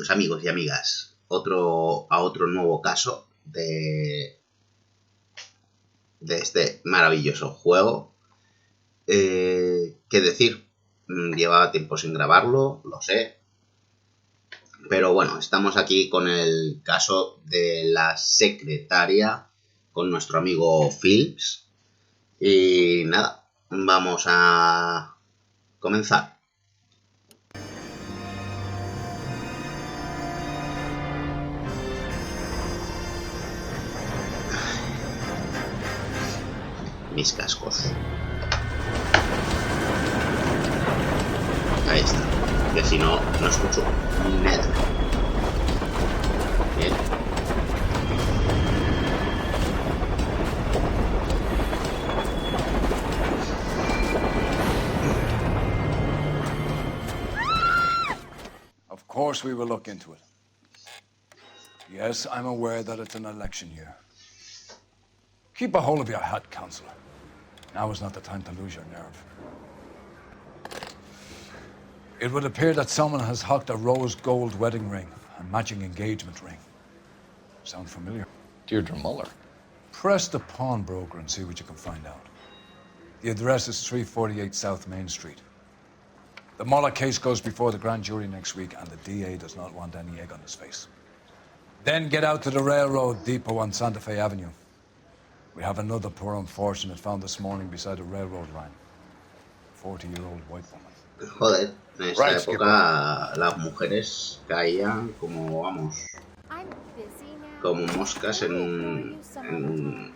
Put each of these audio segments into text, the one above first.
Bienvenidos amigos y amigas a otro nuevo caso de este maravilloso juego. ¿Qué decir? Llevaba tiempo sin grabarlo, lo sé. Pero bueno, estamos aquí con el caso de la secretaria, con nuestro amigo Phillips. Y nada, vamos a comenzar. Mis cascos. Ahí está. Que si no, no escucho nada. Bien. Of course we will look into it. Yes, I'm aware that it's an election year. Keep a hold of your hat, Counselor. Now is not the time to lose your nerve. It would appear that someone has hocked a rose gold wedding ring and matching engagement ring. Sound familiar? Deirdre Muller. Press the pawnbroker and see what you can find out. The address is 348 South Main Street. The Muller case goes before the grand jury next week, and the DA does not want any egg on his face. Then get out to the railroad depot on Santa Fe Avenue. We have another poor unfortunate found this morning beside a railroad line. 40-year-old white woman. Joder, en esta época las mujeres caían como, vamos, como moscas en un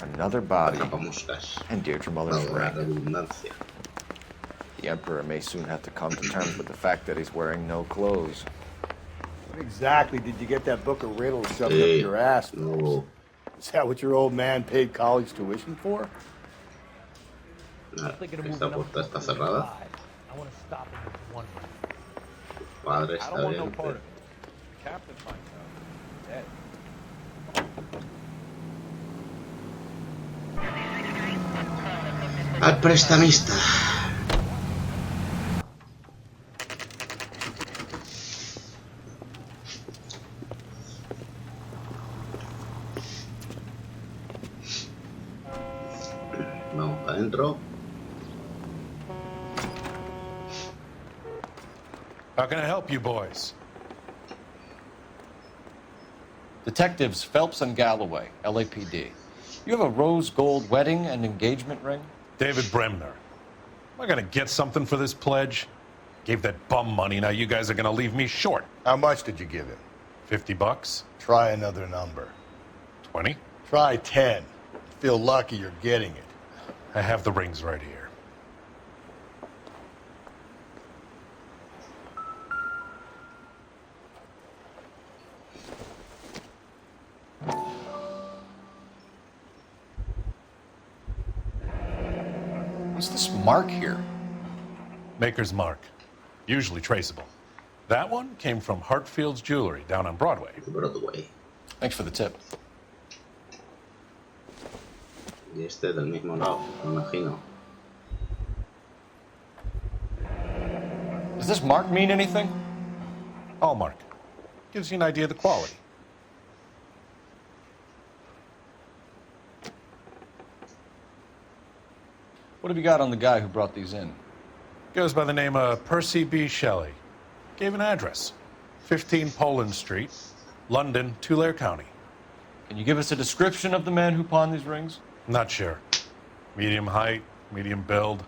Another body. Moscas. And Deirdre Muller's La ring. redundancia. The Emperor may soon have to come to terms with the fact that he's wearing no clothes. What exactly did you get that book of riddles shoved up your ass? No. Is that what your old man paid college tuition for? Esta puerta está cerrada. Padre está bien. Al prestamista. Vamos para adentro. How can I help you boys? Detectives Phelps and Galloway, LAPD. You have a rose gold wedding and engagement ring? David Bremner. Am I gonna get something for this pledge? Gave that bum money, now you guys are gonna leave me short. How much did you give him? $50? Try another number. 20? Try 10. Feel lucky you're getting it. I have the rings right here. What's this mark here? Maker's mark. Usually traceable. That one came from Hartfield's Jewelry down on Broadway. Broadway. Thanks for the tip. Y este del mismo lado, me imagino. Does this mark mean anything? Hallmark. Gives you an idea of the quality. What have you got on the guy who brought these in? Goes by the name of Percy B. Shelley. Gave an address. 15 Poland Street, London, Tulare County. Can you give us a description of the man who pawned these rings? Not sure. Medium height, medium build.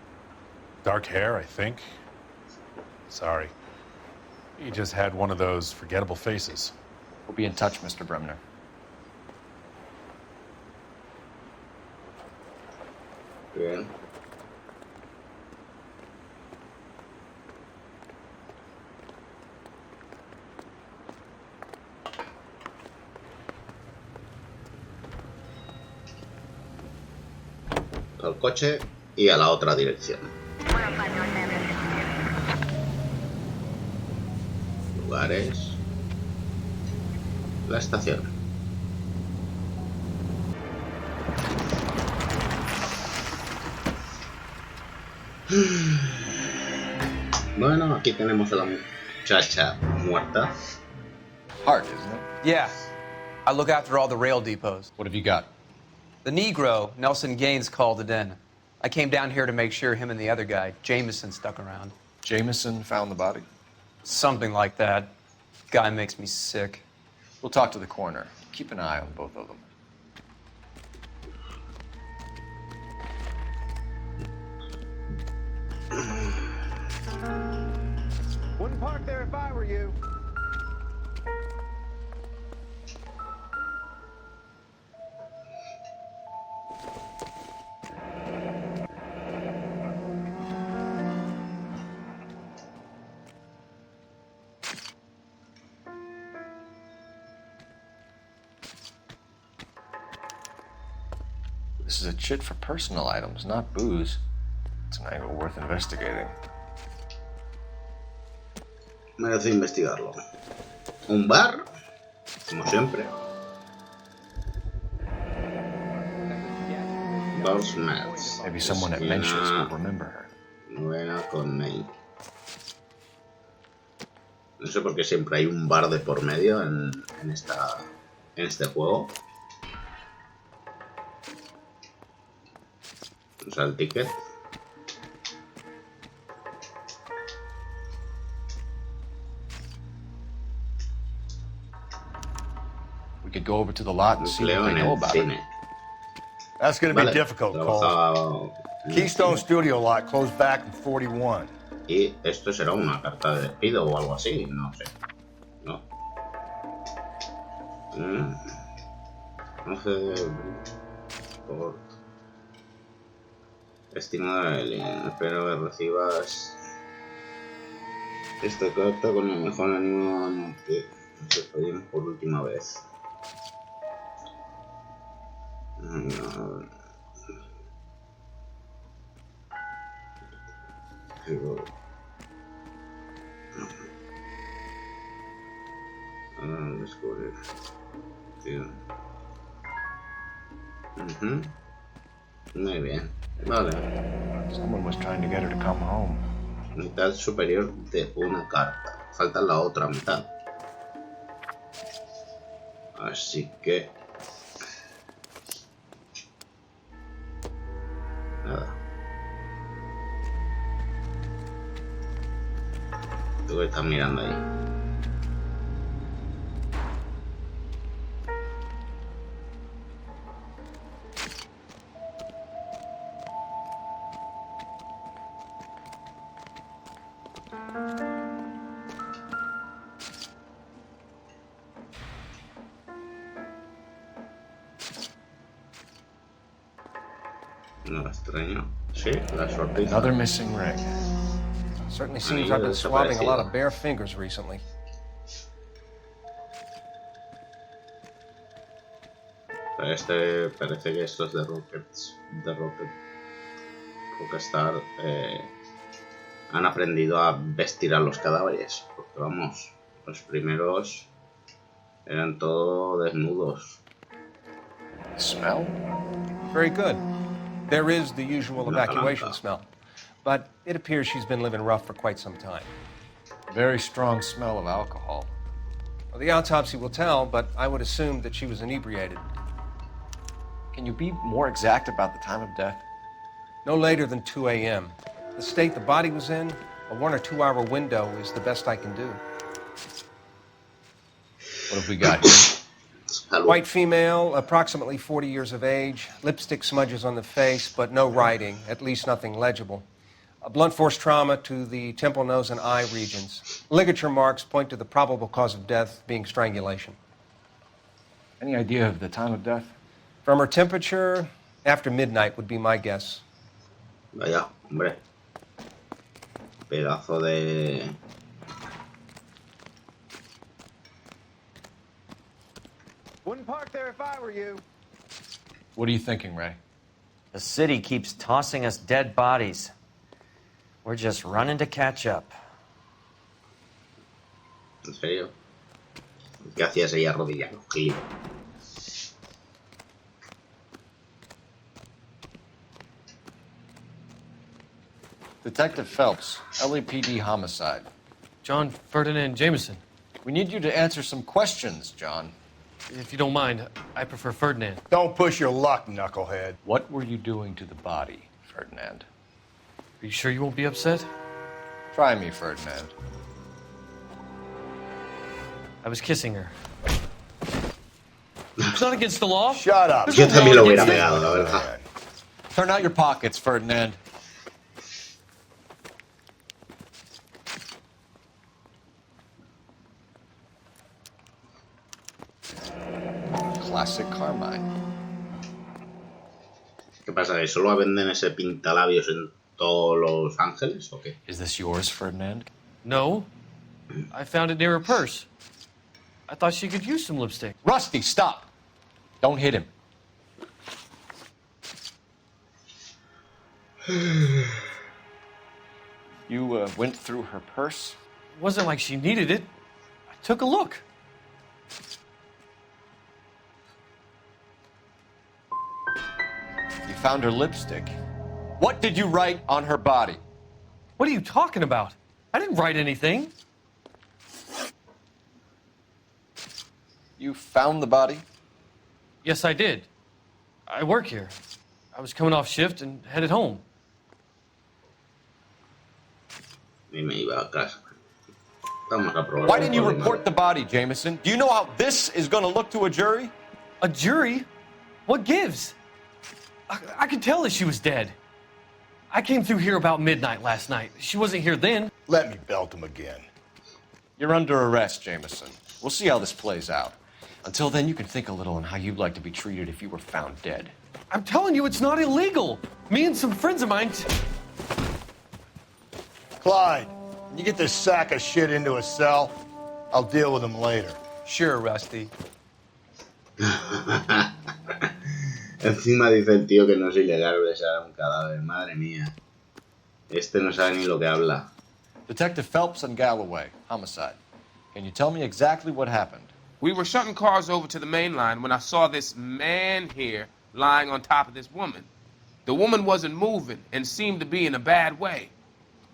Dark hair, I think. Sorry. He just had one of those forgettable faces. We'll be in touch, Mr. Bremner. Bien. Al coche y a la otra dirección. Lugares. La estación. Bueno, aquí tenemos a la muchacha muerta. Hart, isn't it? Yeah. I look after all the rail depots. What have you got? The Negro, Nelson Gaines, called it in. I came down here to make sure him and the other guy, Jameson, stuck around. Jameson found the body? Something like that. Guy makes me sick. We'll talk to the coroner. Keep an eye on both of them. Wouldn't park there if I were you. This is a chit for personal items, not booze. It's an angle worth investigating. Merece investigarlo. Un bar, como siempre. Bar smells. Maybe someone at Mentions will remember her. Buena con Nate. No sé por qué siempre hay un bar de por medio en este juego. O sea, el ticket. We could go over to the lot and see what Empleo they en know el about it. cine. That's going to be Vale, difficult, Cole. trabajaba en el Keystone cine. Studio lot closed back in 41. Y esto será una carta de despido o algo así, no sé. No. No sé. Por... Estimada Eileen, espero que recibas esta carta con el mejor ánimo en el que nos despedimos por última vez. Descubrir. Tío. Muy bien. Vale. Someone was trying to get her to come home. Mitad superior de una carta. Falta la otra mitad. Así que... Nada. Tú que estás mirando ahí. No la extraño. Sí, la sorpresa. Another missing ring. Certainly seems I've been swabbing a lot of bare fingers recently. Pero este parece que estos de Rockstar han aprendido a vestir a los cadáveres. Porque vamos, los primeros eran todos desnudos. Smell? Very good. There is the usual Una evacuation palanca. smell, but it appears she's been living rough for quite some time. Very strong smell of alcohol. Well, the autopsy will tell, but I would assume that she was inebriated. Can you be more exact about the time of death? No later than 2 a.m. The state the body was in, a 1 or 2 hour window is the best I can do. What have we got here? Salud. White female, approximately 40 years of age, lipstick smudges on the face, but no writing, at least nothing legible. A blunt force trauma to the temple, nose, and eye regions. Ligature marks point to the probable cause of death being strangulation. Any idea of the time of death? From her temperature, after midnight would be my guess. Vaya, hombre. Pedazo de... Wouldn't park there if I were you. What are you thinking, Ray? The city keeps tossing us dead bodies. We're just running to catch up. ¿En serio? ¿Qué hacías ahí arrodillado, Gil? Detective Phelps, LAPD homicide. John Ferdinand Jameson. We need you to answer some questions, John. If you don't mind, I prefer Ferdinand. Don't push your luck, knucklehead. What were you doing to the body, Ferdinand? Are you sure you won't be upset? Try me, Ferdinand. I was kissing her. It's not against the law. Shut up. Yo también lo hubiera pegado, la verdad. Turn out your pockets, Ferdinand. Classic Carmine. ¿Qué pasa? ¿Que solo venden ese pintalabios en todos Los Ángeles o qué? Is this yours, Ferdinand? No. I found it near her purse. I thought she could use some lipstick. Rusty, stop! Don't hit him. You went through her purse? It wasn't like she needed it. I took a look. You found her lipstick. What did you write on her body? What are you talking about? I didn't write anything. You found the body? Yes, I did. I work here. I was coming off shift and headed home. Y me iba a casa. Vamos a probar. Why didn't you report the body, Jameson? Do you know how this is going to look to a jury? A jury? What gives? I could tell that she was dead. I came through here about midnight last night. She wasn't here then. Let me belt him again. You're under arrest, Jameson. We'll see how this plays out. Until then, you can think a little on how you'd like to be treated if you were found dead. I'm telling you, it's not illegal. Me and some friends of mine... Clyde, you get this sack of shit into a cell. I'll deal with him later. Sure, Rusty. Encima dice el tío que no es ilegal besar a un cadáver. Madre mía. Este no sabe ni lo que habla. Detective Phelps and Galloway, homicide. Can you tell me exactly what happened? We were shutting cars over to the main line when I saw this man here lying on top of this woman. The woman wasn't moving and seemed to be in a bad way.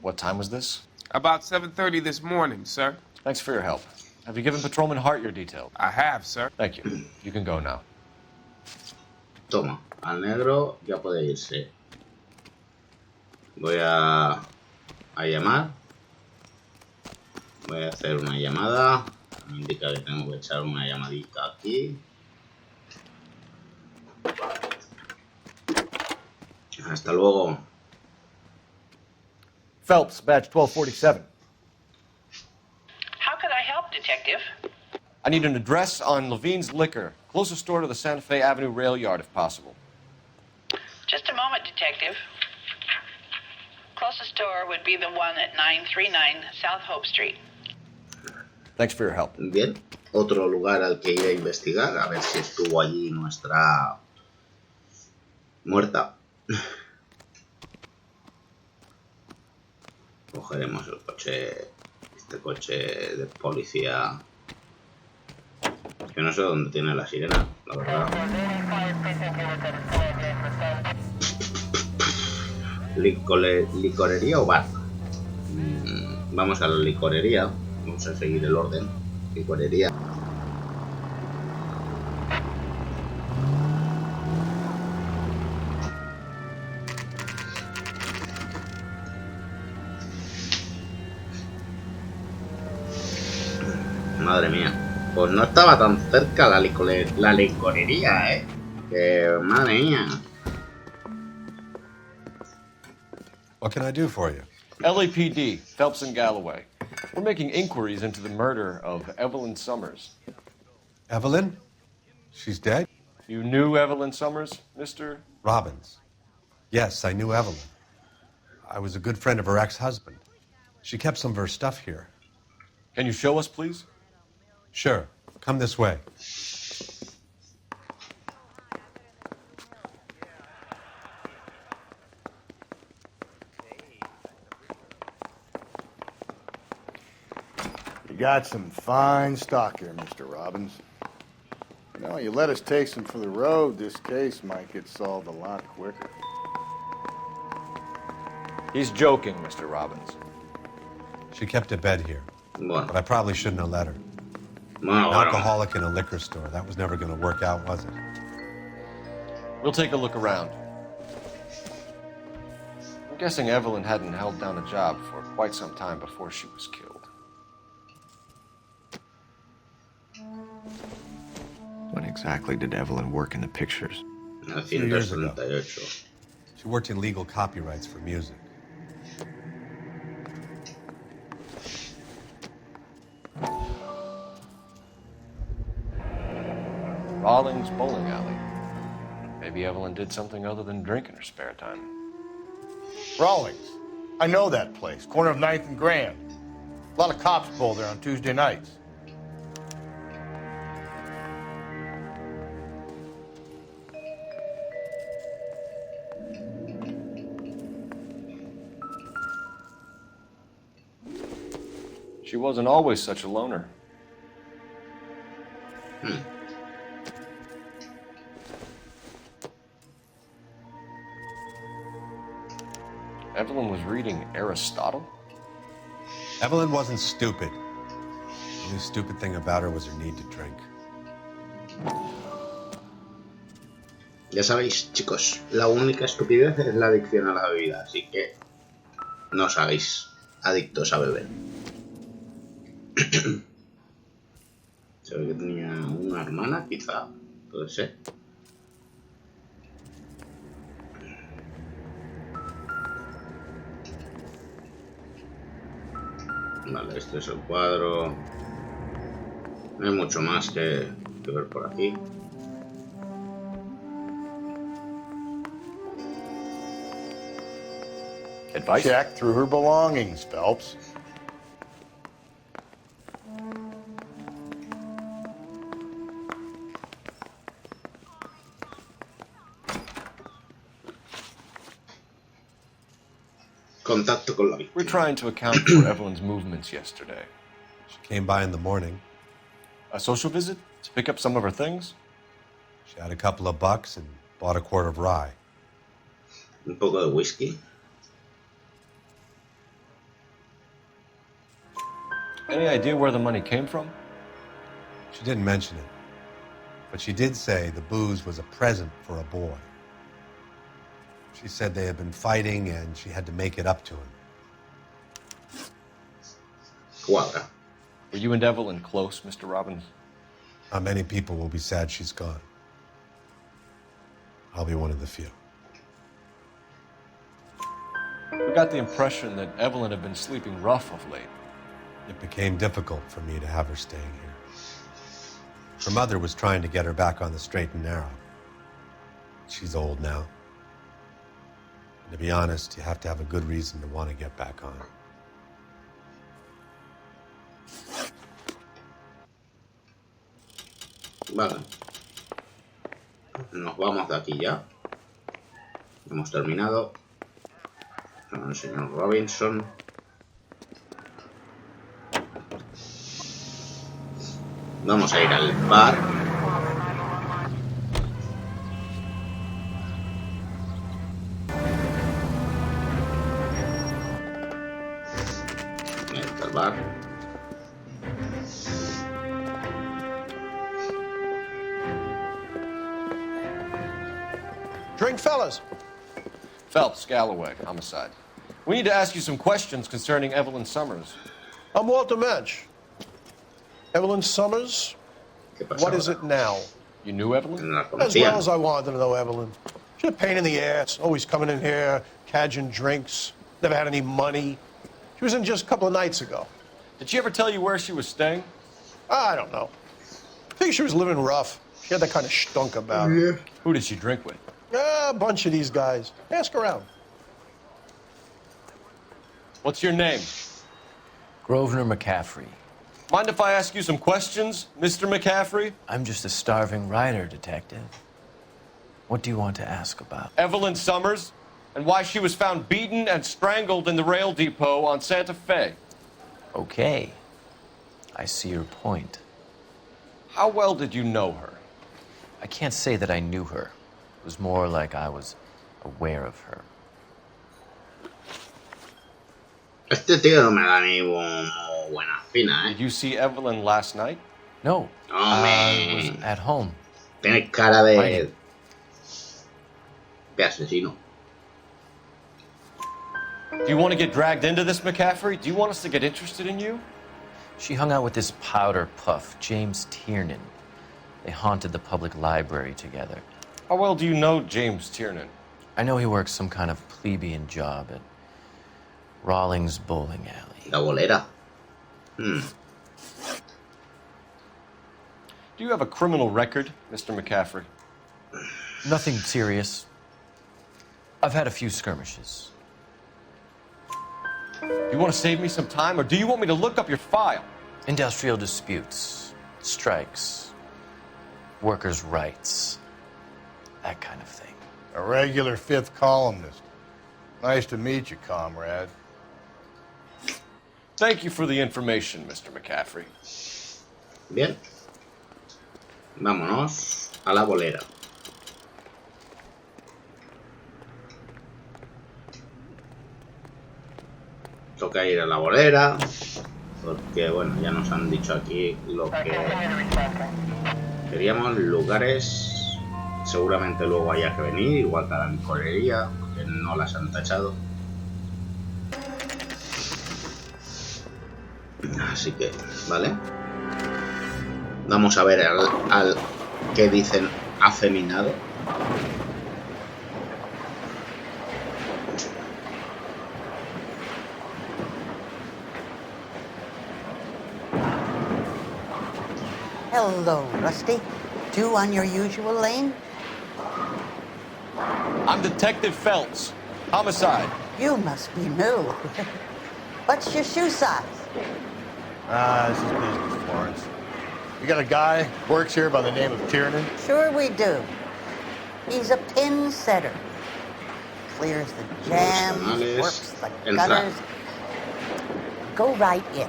What time was this? About 7:30 this morning, sir. Thanks for your help. Have you given Patrolman Hart your details? I have, sir. Thank you. You can go now. Toma, al negro ya puede irse. Voy a llamar. Voy a hacer una llamada. Me indica que tengo que echar una llamadita aquí. Hasta luego. Phelps, badge 1247. How could I help, Detective? I need an address on Levine's Liquor. Closest store to the Santa Fe Avenue rail yard, if possible. Just a moment, Detective. Closest store would be the one at 939 South Hope Street. Thanks for your help. Bien, otro lugar al que ir a investigar, a ver si estuvo allí nuestra muerta. Cogeremos el coche, este coche de policía, que no sé dónde tiene la sirena, la verdad. ¿Licorería o bar? Vamos a la licorería, vamos a seguir el orden. Licorería. Madre mía, pues no estaba tan cerca la licorería, que madre mía. What can I do for you? LAPD, Phelps and Galloway. We're making inquiries into the murder of Evelyn Summers. Evelyn? She's dead? You knew Evelyn Summers, Mr. Robbins. Yes, I knew Evelyn. I was a good friend of her ex-husband. She kept some of her stuff here. Can you show us, please? Sure. Come this way. You got some fine stock here, Mr. Robbins. You know, you let us take some for the road, this case might get solved a lot quicker. He's joking, Mr. Robbins. She kept a bed here. Bueno. But I probably shouldn't have let her. Bueno, An alcoholic in a liquor store. That was never going to work out, was it? We'll take a look around. I'm guessing Evelyn hadn't held down a job for quite some time before she was killed. When exactly did Evelyn work in the pictures? 1938. She worked in legal copyrights for music. Rawlings Bowling Alley. Maybe Evelyn did something other than drink in her spare time. Rawlings. I know that place. Corner of 9th and Grand. A lot of cops bowl there on Tuesday nights. She wasn't always such a loner. Evelyn was reading Aristotle? Evelyn wasn't stupid. The only stupid thing about her was her need to drink. Ya sabéis, chicos, la única estupidez es la adicción a la bebida, así que no os hagáis adictos a beber. Se ve que tenía una hermana, quizá, puede ser. Vale, este es el cuadro. No hay mucho más que ver por aquí. Advice? Check through her belongings, Phelps. Contacto con la víctima. We're trying to account for Evelyn's movements yesterday. She came by in the morning. A social visit? To pick up some of her things? She had a couple of bucks and bought a quart of rye. Un poco de whisky. Any idea where the money came from? She didn't mention it, but she did say the booze was a present for a boy. She said they had been fighting and she had to make it up to him. Cuadra. Were you and Evelyn close, Mr. Robbins? Not many people will be sad she's gone. I'll be one of the few. We got the impression that Evelyn had been sleeping rough of late. It became difficult for me to have her staying here. Her mother was trying to get her back on the straight and narrow. She's old now. And to be honest, you have to have a good reason to want to get back on. Vale. Nos vamos de aquí ya. Hemos terminado. Con el señor Robinson. Vamos a ir al bar. Ahí está el bar. Drink, fellas. Phelps, Galloway, homicide. We need to ask you some questions concerning Evelyn Summers. I'm Walter Mensch. Evelyn Summers? What is it now? You knew Evelyn? As well as I wanted to know Evelyn. She's a pain in the ass, always coming in here, cadging drinks, never had any money. She was in just a couple of nights ago. Did she ever tell you where she was staying? I don't know. I think she was living rough. She had that kind of stunk about her. Who did she drink with? A bunch of these guys. Ask around. What's your name? Grosvenor McCaffrey. Mind if I ask you some questions, Mr. McCaffrey? I'm just a starving writer, detective. What do you want to ask about? Evelyn Summers, and why she was found beaten and strangled in the rail depot on Santa Fe. Okay. I see your point. How well did you know her? I can't say that I knew her. It was more like I was aware of her. Este tío no me da ni buena espina, Did you see Evelyn last night? No, I was at home. Tiene cara de asesino. Do you want to get dragged into this, McCaffrey? Do you want us to get interested in you? She hung out with this powder puff, James Tiernan. They haunted the public library together. How well do you know James Tiernan? I know he works some kind of plebeian job at Rawlings Bowling Alley. La bolera. Do you have a criminal record, Mr. McCaffrey? Nothing serious. I've had a few skirmishes. You want to save me some time, or do you want me to look up your file? Industrial disputes, strikes, workers' rights, that kind of thing. A regular fifth columnist. Nice to meet you, comrade. Thank you for the information, Mr. McCaffrey. Bien. Vámonos a la bolera. Toca ir a la bolera, porque bueno, ya nos han dicho aquí lo que queríamos, lugares, seguramente luego haya que venir, igual que a la licorería, porque no las han tachado. Así que, vale. Vamos a ver al que dicen afeminado. Hello, Rusty. Two on your usual lane? I'm Detective Phelps. Homicide. You must be new. What's your shoe size? This is business, Florence. You got a guy who works here by the name of Tiernan? Sure we do. He's a pin setter. Clears the jams, works the gutters. Go right in.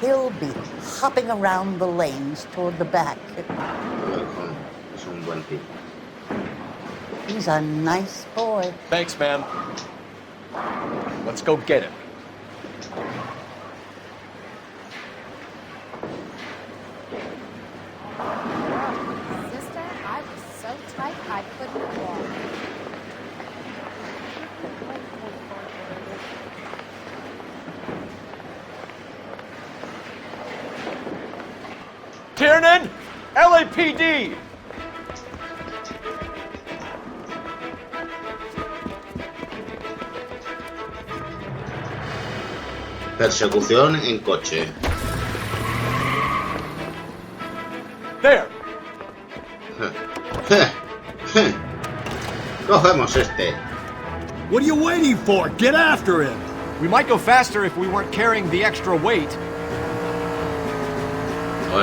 He'll be hopping around the lanes toward the back. He's a nice boy. Thanks, ma'am. Let's go get him. Sister, I was so tight I couldn't walk. Tiernan! LAPD! Persecución en coche. There! Cogemos este. What are you waiting for? Get after him! We might go faster if we weren't carrying the extra weight.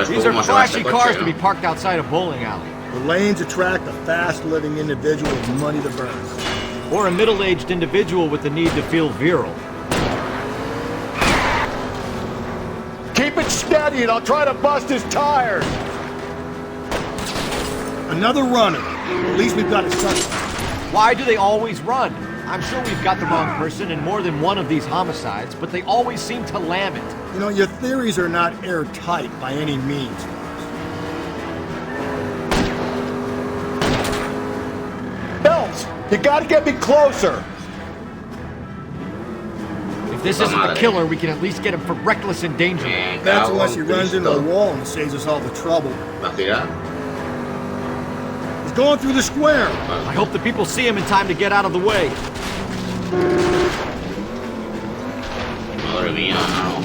These are flashy cars to be parked outside a bowling alley. The lanes attract a fast-living individual with money to burn. Or a middle-aged individual with the need to feel virile. Keep it steady and I'll try to bust his tires. Another runner. At least we've got a suspect. Why do they always run? I'm sure we've got the wrong person in more than one of these homicides, but they always seem to lam it. You know, your theories are not airtight by any means. Phelps, you gotta get me closer. If this isn't the killer, we can at least get him for reckless endangerment. That's unless he runs into a wall and saves us all the trouble. He's going through the square. I hope the people see him in time to get out of the way. Madre mía, no.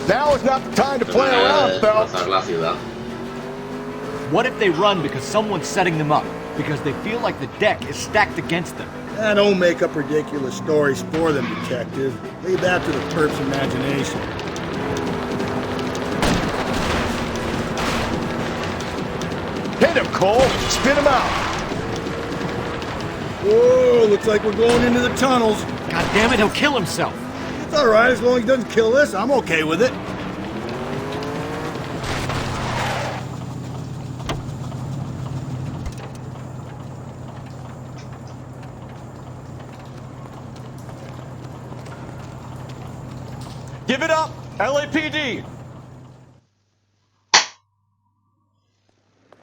Now is not the time to play around, Phelps. What if they run because someone's setting them up? Because they feel like the deck is stacked against them? Don't make up ridiculous stories for them, detective. Leave that to the perp's imagination. Hit him, Cole. Spin him out. Whoa, looks like we're going into the tunnels. God damn it, he'll kill himself. It's all right, as long as he doesn't kill us, I'm okay with it. Give it up, LAPD!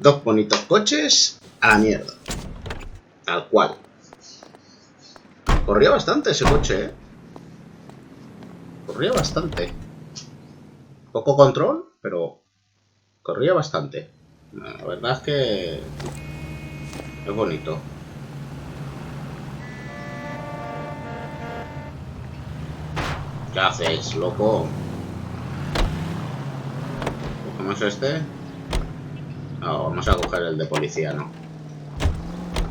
Dos bonitos coches a la mierda. Tal cual. Corría bastante ese coche, ¿eh? Corría bastante. Poco control, pero corría bastante. La verdad es que es bonito. ¿Qué haces, loco? ¿Cogemos este? No, vamos a coger el de policía, ¿no?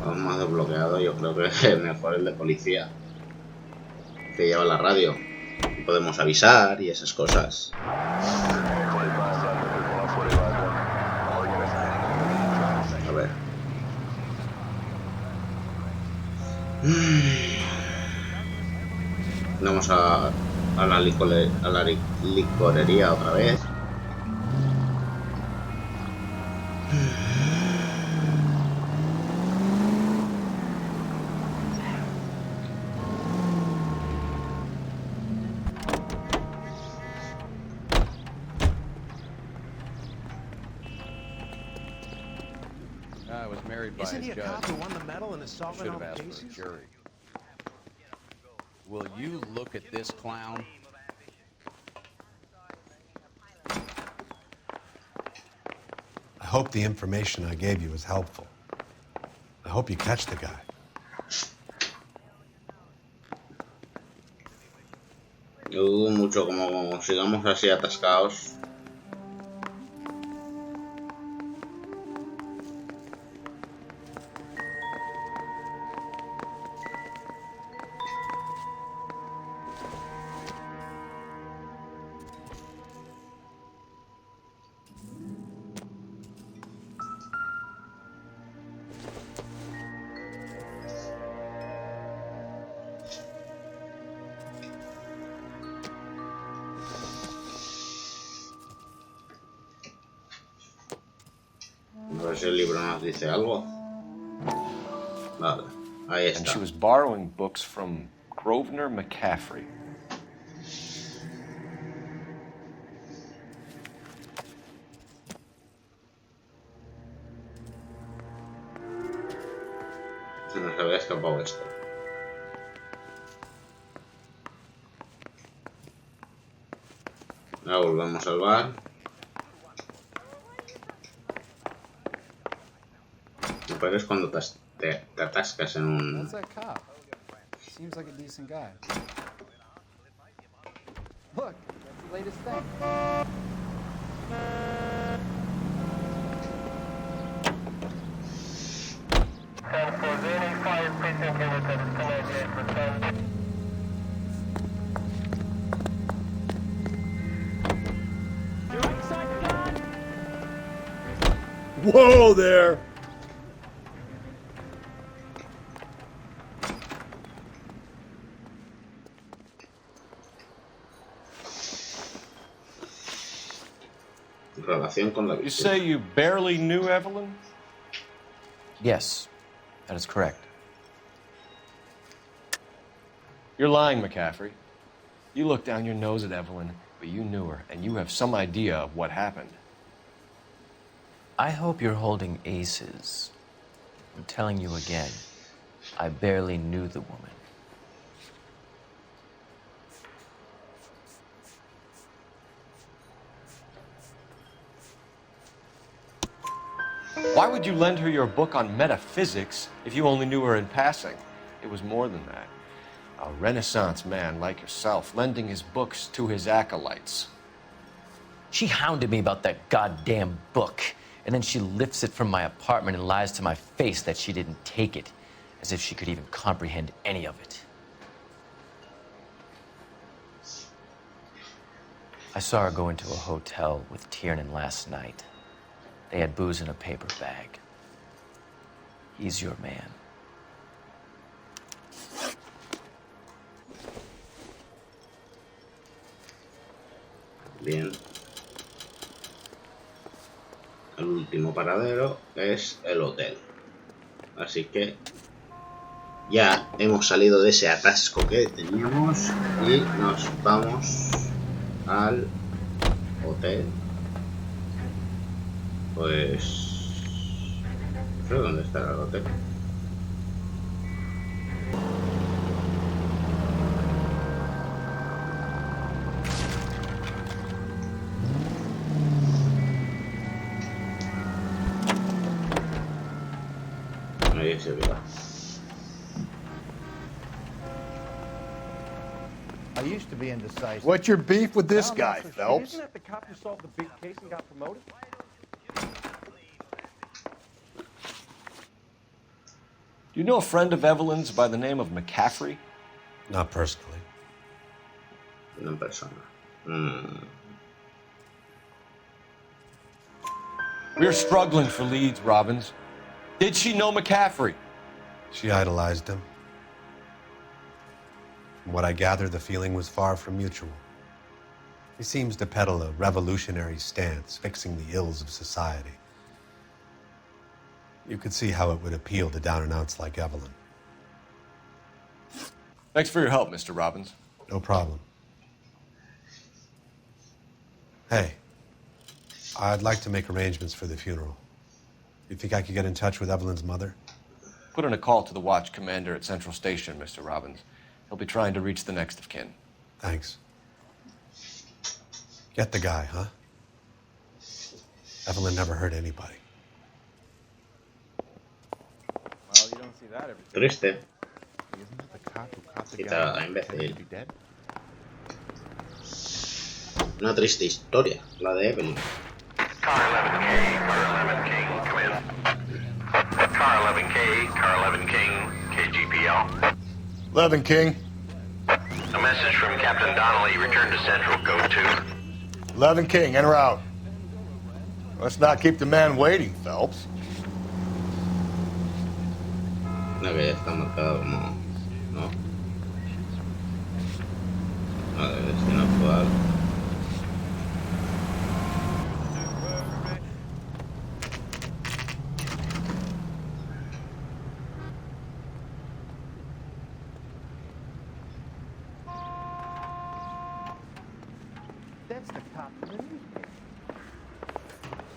Lo hemos desbloqueado, yo creo que es mejor el de policía. Que lleva la radio. Y podemos avisar y esas cosas. A ver. Vamos a la licorería otra vez. Isn't he a cop who won the medal and is solving all the cases? Jury. Will you look at this clown? I hope the information I gave you is helpful. I hope you catch the guy. Yo dudo mucho como sigamos así atascados. A ver si el libro nos dice algo. Vale, ahí And está. she was borrowing books from Grosvenor McCaffrey. Se nos había escapado esto. Ahora volvemos al bar. Lo peor es cuando te atascas en un... That's that cop. Seems like a decent guy. Look, that's the latest thing. Whoa there! Relación con la You víctima. say you barely knew Evelyn? Yes, that is correct. You're lying, McCaffrey. You looked down your nose at Evelyn, but you knew her, and you have some idea of what happened. I hope you're holding aces. I'm telling you again, I barely knew the woman. Why would you lend her your book on metaphysics if you only knew her in passing? It was more than that. A Renaissance man like yourself, lending his books to his acolytes. She hounded me about that goddamn book, and then she lifts it from my apartment and lies to my face that she didn't take it, as if she could even comprehend any of it. I saw her go into a hotel with Tiernan last night. They had booze in a paper bag. He's your man. Bien. El último paradero es el hotel. Así que ya hemos salido de ese atasco que teníamos y nos vamos al hotel. Pues sé dónde está el hotel. Ahí se ve. I used to be indecisive. What's your beef with this guy, Phelps? Isn't that the cop who solved the big case and got promoted? Do you know a friend of Evelyn's by the name of McCaffrey? Not personally. Una persona. We're struggling for leads, Robbins. Did she know McCaffrey? She idolized him. From what I gather, the feeling was far from mutual. He seems to peddle a revolutionary stance, fixing the ills of society. You could see how it would appeal to down-and-outs like Evelyn. Thanks for your help, Mr. Robbins. No problem. Hey, I'd like to make arrangements for the funeral. You think I could get in touch with Evelyn's mother? Put in a call to the watch commander at Central Station, Mr. Robbins. He'll be trying to reach the next of kin. Thanks. Get the guy, huh? Evelyn never hurt anybody. Well, you don't see that every day. Triste. Isn't that the cop who caught the Quizá guy imbécil. to be dead? Una triste historia, la de Evelyn. Car 11 King, KGPL. 11 King. A message from Captain Donnelly. Return to Central. Go to. 11 King, en route. Let's not keep the man waiting, Phelps. No, que ya está marcado como... No. No, de destino actual. That's the cop in the newspaper.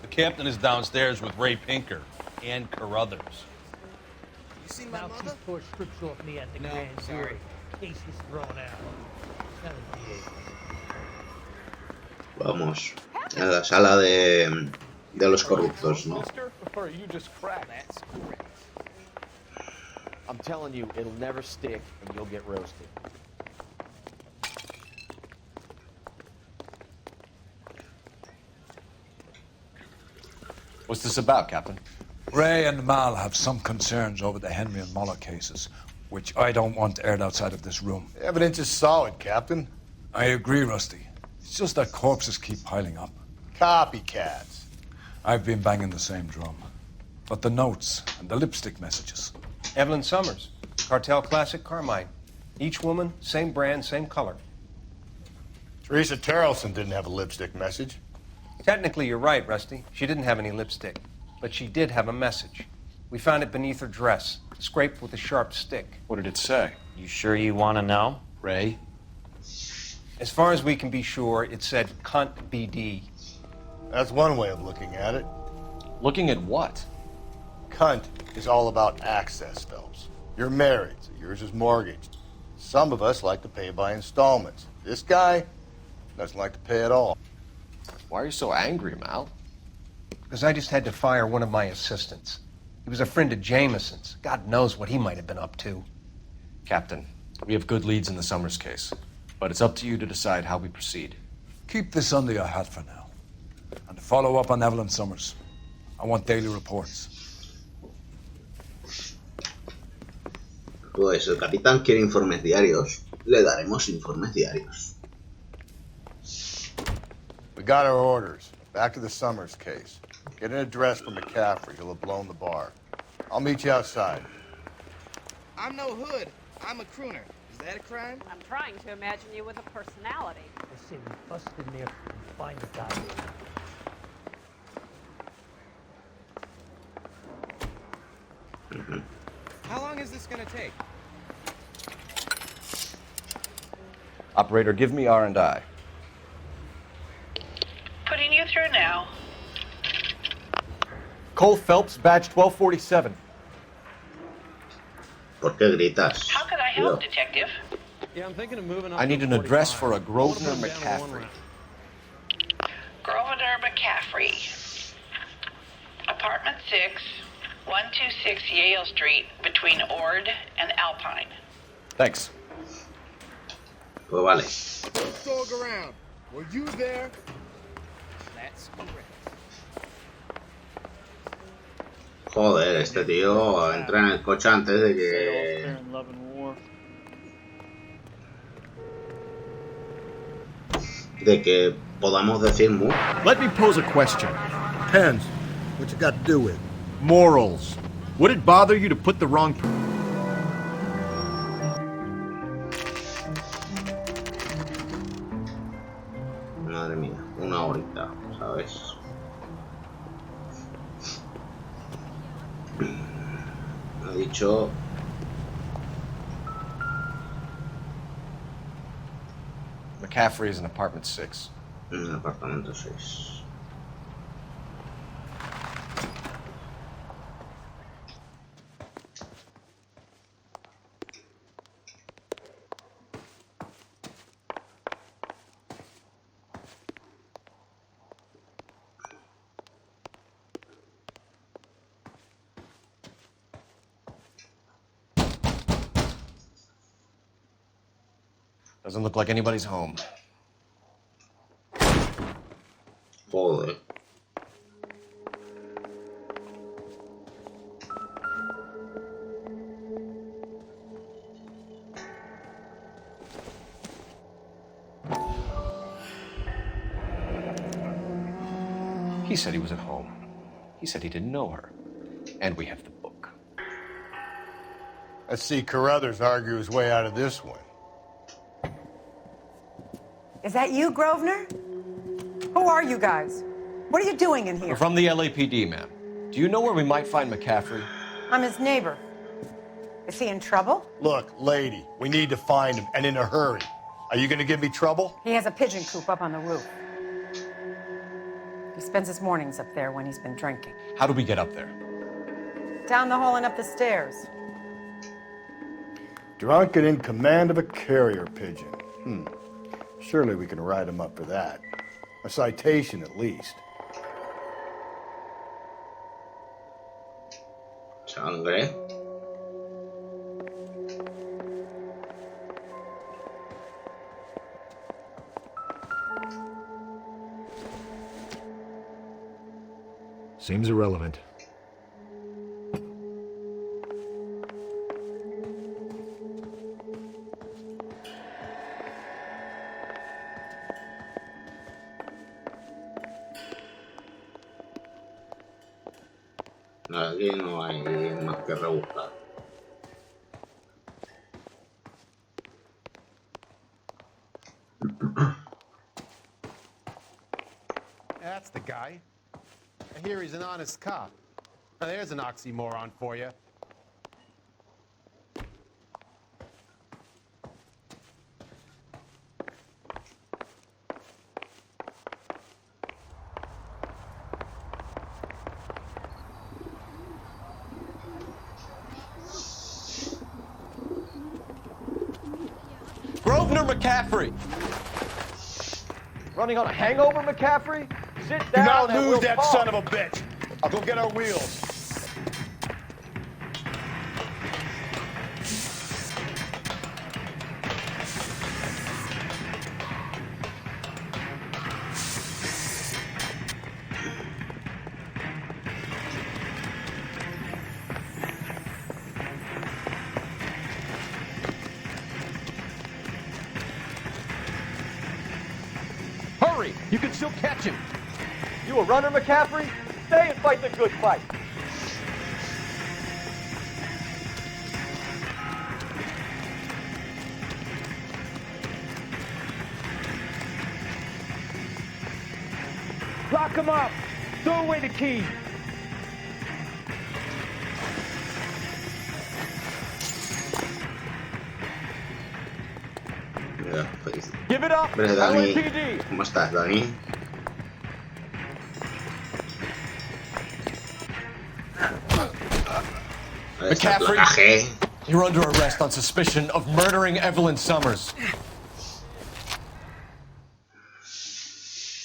The captain is downstairs with Ray Pinker and Carruthers. You see my mother? Tore strips off me at the grand jury. Case was thrown out. 78. Vamos a la sala de los corruptos, ¿no? Or you just cracked? That's correct. I'm telling you, it'll never stick and you'll get roasted. What's this about, Captain? Ray and Mal have some concerns over the Henry and Muller cases, which I don't want aired outside of this room. The evidence is solid, Captain. I agree, Rusty. It's just that corpses keep piling up. Copycats. I've been banging the same drum. But the notes and the lipstick messages. Evelyn Summers, Cartel Classic Carmine. Each woman, same brand, same color. Teresa Terrelson didn't have a lipstick message. Technically, you're right, Rusty. She didn't have any lipstick. But she did have a message. We found it beneath her dress, scraped with a sharp stick. What did it say? You sure you want to know? Ray? As far as we can be sure, it said cunt BD. That's one way of looking at it. Looking at what? Cunt is all about access, Phelps. You're married, so yours is mortgaged. Some of us like to pay by installments. This guy doesn't like to pay at all. Why are you so angry, Mal? Because I just had to fire one of my assistants. He was a friend of Jameson's. God knows what he might have been up to. Captain, we have good leads in the Summers case, but it's up to you to decide how we proceed. Keep this under your hat for now. And follow up on Evelyn Summers. I want daily reports. Pues el capitán quiere informes diarios. Le daremos informes diarios. We got our orders. Back to the Summers case. Get an address from McCaffrey. He'll have blown the bar. I'll meet you outside. I'm no hood. I'm a crooner. Is that a crime? I'm trying to imagine you with a personality. I say we bust in there and find the guy. How long is this gonna take? Operator, give me R&I. Putting you through now. Cole Phelps, badge 1247. ¿Por qué gritas? How could I help, Detective? Yeah, I'm thinking of moving up I need to an address 45. for a Grosvenor I wanna move down to one McCaffrey. round. Grosvenor McCaffrey. Apartment 6, 126 Yale Street, between Ord and Alpine. Thanks. Pues vale. Let's dog around. Were you there? That's correct. Joder, este tío entra en el coche antes de que... de que podamos decir mu. Let me pose a question. Depends. What you got to do with? Morals. Would it bother you to put the wrong... Madre mía, una horita, ¿sabes? Ha dicho... McCaffrey is in apartment 6. En el apartamento 6. Doesn't look like anybody's home. Joder. He said he was at home. He said he didn't know her. And we have the book. Let's see Carruthers argue his way out of this one. Is that you, Grosvenor? Who are you guys? What are you doing in here? We're from the LAPD, ma'am. Do you know where we might find McCaffrey? I'm his neighbor. Is he in trouble? Look, lady, we need to find him, and in a hurry. Are you going to give me trouble? He has a pigeon coop up on the roof. He spends his mornings up there when he's been drinking. How do we get up there? Down the hall and up the stairs. Drunk and in command of a carrier pigeon. Surely we can write him up for that. A citation, at least. Sangre. Seems irrelevant. Aquí no hay más que rebuscar. That's the guy. I hear he's an honest cop. Now, there's an oxymoron for you. Grosvenor McCaffrey! Running on a hangover, McCaffrey? Sit Do down not and lose we'll that talk. son of a bitch. I'll go get our wheels. Hurry! You can still catch him. You a runner, McCaffrey? Stay and fight the good fight. Lock him up. Throw away the key. Mira, pues. Give it up, Hombre, Dani. LAPD. ¿Cómo estás, Dani? McCaffrey, you're under arrest on suspicion of murdering Evelyn Summers.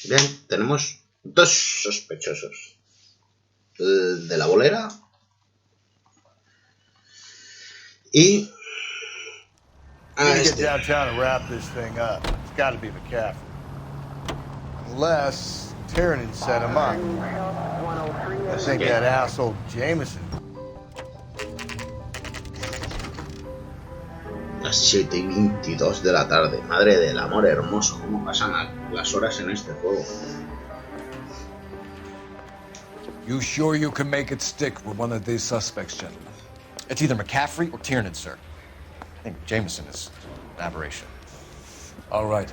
Bien, tenemos dos sospechosos. El de la bolera y We're gonna get downtown and wrap this thing up. It's got to be McCaffrey, unless Tiernan set him up. I think that asshole Jameson. Las 7:22 de la tarde. Madre del amor hermoso, cómo pasan las horas en este juego. You sure you can make it stick with one of these suspects, gentlemen? It's either McCaffrey or Tiernan, sir. I think Jameson is an aberration. All right.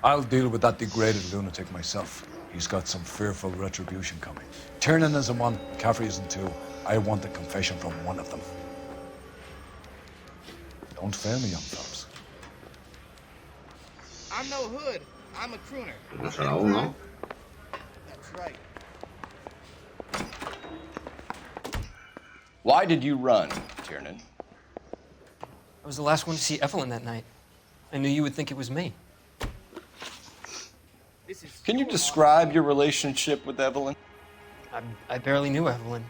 I'll deal with that degraded lunatic myself. He's got some fearful retribution coming. Tiernan isn't one, McCaffrey isn't two. I want a confession from one of them. Don't fail me, young fellas. I'm no hood. I'm a crooner. No será uno. That's right. Why did you run, Tiernan? I was the last one to see Evelyn that night. I knew you would think it was me. Can you describe your relationship with Evelyn? I barely knew Evelyn.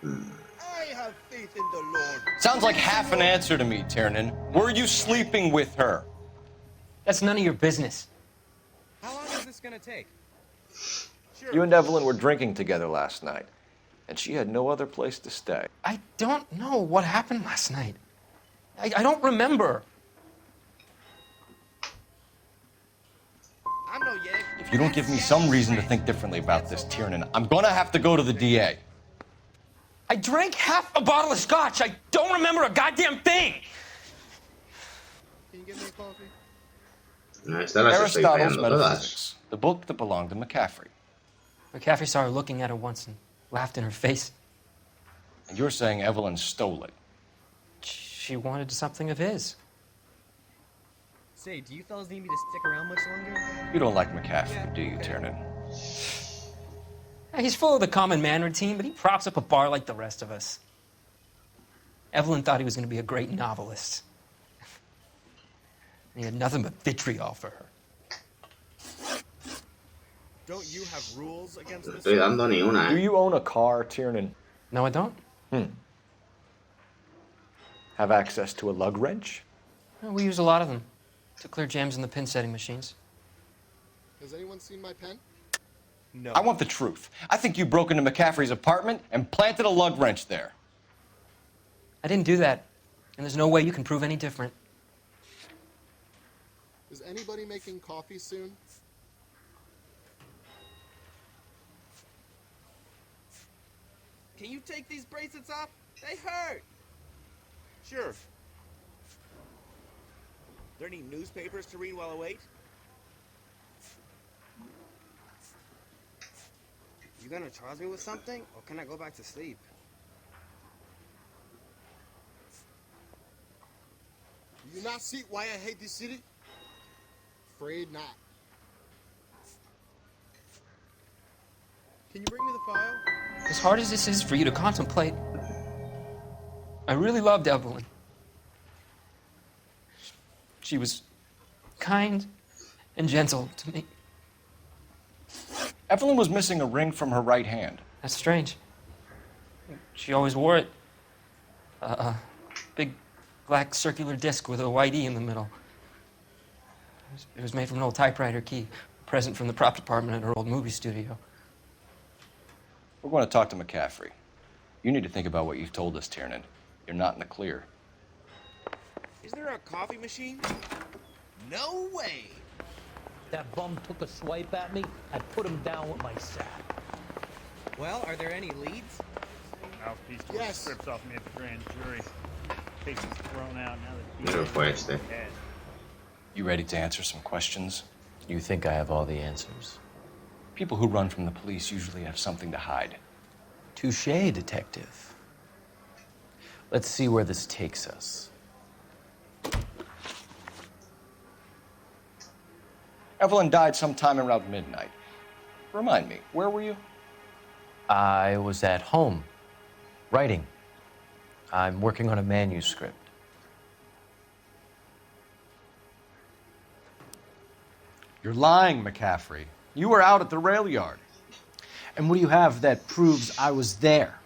I have faith in the Lord. Sounds like half an answer to me, Tiernan. Were you sleeping with her? That's none of your business. How long is this gonna take? Sure. You and Evelyn were drinking together last night, and she had no other place to stay. I don't know what happened last night. I don't remember. I'm no yegg. If you don't give me some reason to think differently about this, Tiernan, I'm gonna have to go to the DA. I drank half a bottle of scotch. I don't remember a goddamn thing. Can you get me a coffee? No, estas las estoy Aristotle's fallando todas. Metaphysics, the book that belonged to McCaffrey. McCaffrey saw her looking at her once and laughed in her face. And you're saying Evelyn stole it. She wanted something of his. Say, do you fellas need me to stick around much longer? You don't like McCaffrey, do you, Tiernan? He's full of the common man routine, but he props up a bar like the rest of us. Evelyn thought he was going to be a great novelist. And he had nothing but vitriol for her. Don't you have rules against No this? estoy dando ni una, Do eh. you own a car, Tiernan? No, I don't. Have access to a lug wrench? Well, we use a lot of them to clear jams in the pin setting machines. Has anyone seen my pen? No. I want the truth. I think you broke into McCaffrey's apartment and planted a lug wrench there. I didn't do that, and there's no way you can prove any different. Is anybody making coffee soon? Can you take these bracelets off? They hurt. Sure. There any newspapers to read while I wait? You gonna charge me with something, or can I go back to sleep? Do you not see why I hate this city? Afraid not. Can you bring me the file? As hard as this is for you to contemplate, I really loved Evelyn. She was kind and gentle to me. Evelyn was missing a ring from her right hand. That's strange. She always wore it. Big black circular disc with a white E in the middle. It was made from an old typewriter key, a present from the prop department at her old movie studio. We're going to talk to McCaffrey. You need to think about what you've told us, Tiernan. You're not in the clear. Is there a coffee machine? No way! That bum took a swipe at me, I put him down with my sack. Well, are there any leads? Mouthpiece tore Yes. strips off me at the grand jury. Case is thrown out now that Pero fue este. You ready to answer some questions? You think I have all the answers? People who run from the police usually have something to hide. Touché, detective. Let's see where this takes us. Evelyn died sometime around midnight. Remind me, where were you? I was at home. Writing. I'm working on a manuscript. You're lying, McCaffrey. You were out at the rail yard. And what do you have that proves I was there?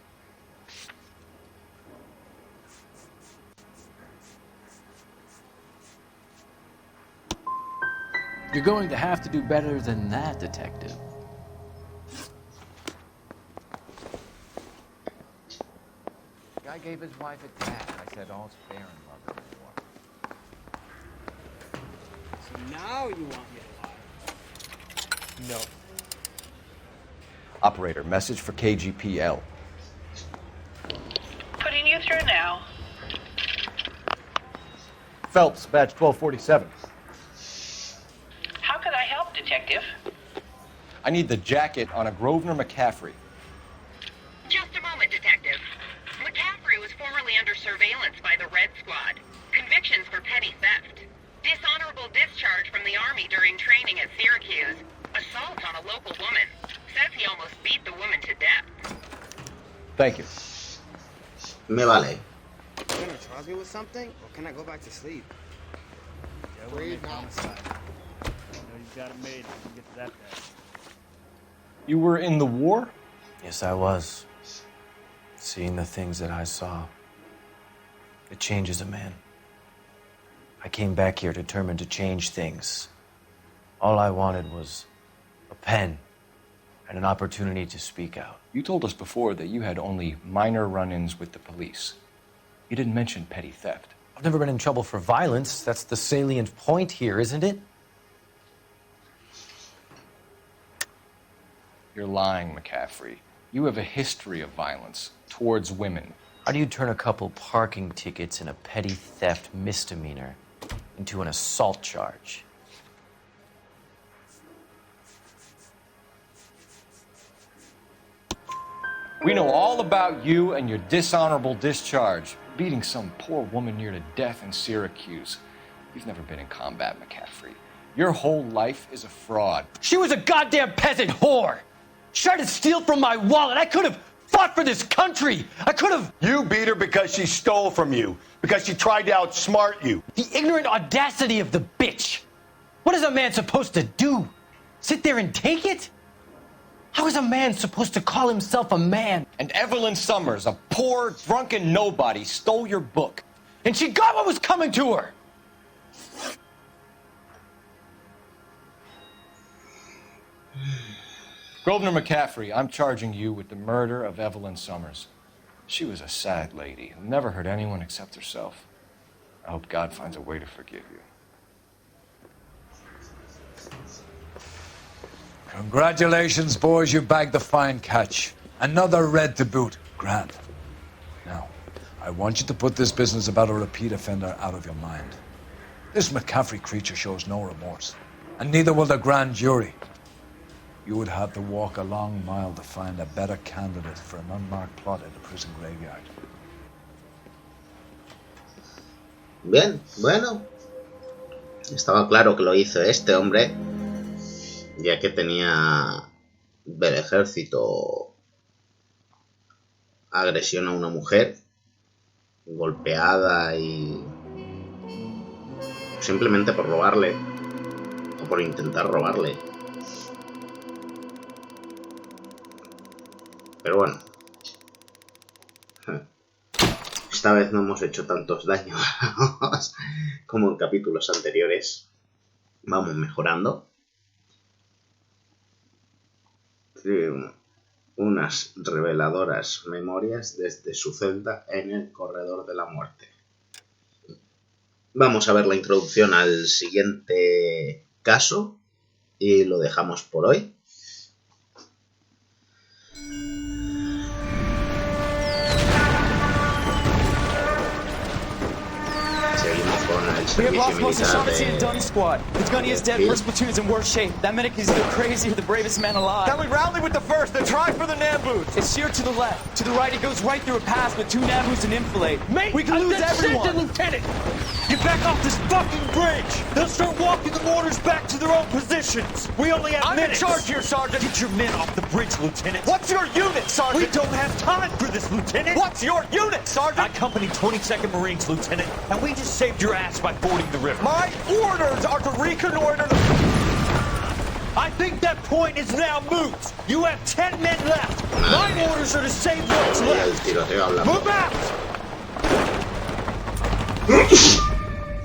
You're going to have to do better than that, detective. The guy gave his wife a tap. I said, all's fair in love and war. So now you want me to lie? No. Operator, message for KGPL. Putting you through now. Phelps, badge 1247. How could I help, Detective? I need the jacket on a Grosvenor McCaffrey. Just a moment, Detective. McCaffrey was formerly under surveillance by the Red Squad. Convictions for petty theft. Dishonorable discharge from the Army during training at Syracuse. Assault on a local woman. Says he almost beat the woman to death. Thank you. Me vale. You gonna charge me with something, or can I go back to sleep? Read homicide. I know you've got it made. You can get to that guy. You were in the war? Yes, I was. Seeing the things that I saw. It changes a man. I came back here determined to change things. All I wanted was a pen and an opportunity to speak out. You told us before that you had only minor run-ins with the police. You didn't mention petty theft. I've never been in trouble for violence. That's the salient point here, isn't it? You're lying, McCaffrey. You have a history of violence towards women. How do you turn a couple parking tickets and a petty theft misdemeanor into an assault charge? We know all about you and your dishonorable discharge, beating some poor woman near to death in Syracuse. You've never been in combat, McCaffrey. Your whole life is a fraud. She was a goddamn peasant whore! She tried to steal from my wallet. I could have fought for this country. I could have... You beat her because she stole from you, because she tried to outsmart you. The ignorant audacity of the bitch. What is a man supposed to do? Sit there and take it? How is a man supposed to call himself a man? And Evelyn Summers, a poor, drunken nobody, stole your book. And she got what was coming to her. Grosvenor McCaffrey, I'm charging you with the murder of Evelyn Summers. She was a sad lady who never hurt anyone except herself. I hope God finds a way to forgive you. Congratulations, boys. You bagged the fine catch. Another red to boot. Grand. Now, I want you to put this business about a repeat offender out of your mind. This McCaffrey creature shows no remorse, and neither will the grand jury. You would have to walk a long mile to find a better candidate for an unmarked plot in the prison graveyard. Bien, bueno. Estaba claro que lo hizo este hombre, ya que tenía del ejército agresión a una mujer, golpeada y simplemente por robarle o por intentar robarle. Pero bueno, esta vez no hemos hecho tantos daños como en capítulos anteriores. Vamos mejorando. Unas reveladoras memorias desde su celda en el corredor de la muerte. Vamos a ver la introducción al siguiente caso y lo dejamos por hoy. Seguimos con el servicio militar de squad. The gunny is dead. Phil. First platoon's in worse shape. That medic is either crazy or the bravest man alive. Can we rally with the first and try for the Namboots? It's sheer to the left. To the right, it goes right through a pass with 2 Namboots and enfilade. Mate, we can lose everyone. Lieutenant, get back off this fucking bridge. They'll start walking the mortars back to their own positions. We only have minutes. I'm in charge here, Sergeant. Get your men off the bridge, Lieutenant. What's your unit, Sergeant? We don't have time for this, Lieutenant. What's your unit, Sergeant? I company 22nd Marines, Lieutenant, and we just saved your ass by fording the river. My orders are to reconnoiter the... I think that point is now moot. You have 10 men left. My orders are to save what's left. Move out!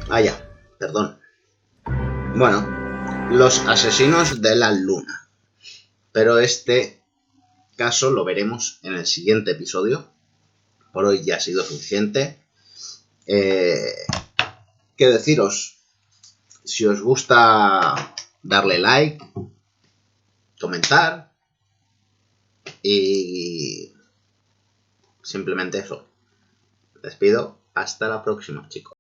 Ah, ya, perdón. Bueno, los asesinos de la luna. Pero este caso lo veremos en el siguiente episodio. Por hoy ya ha sido suficiente. ¿Qué deciros? Si os gusta, darle like, comentar y simplemente eso. Me despido. Hasta la próxima, chicos.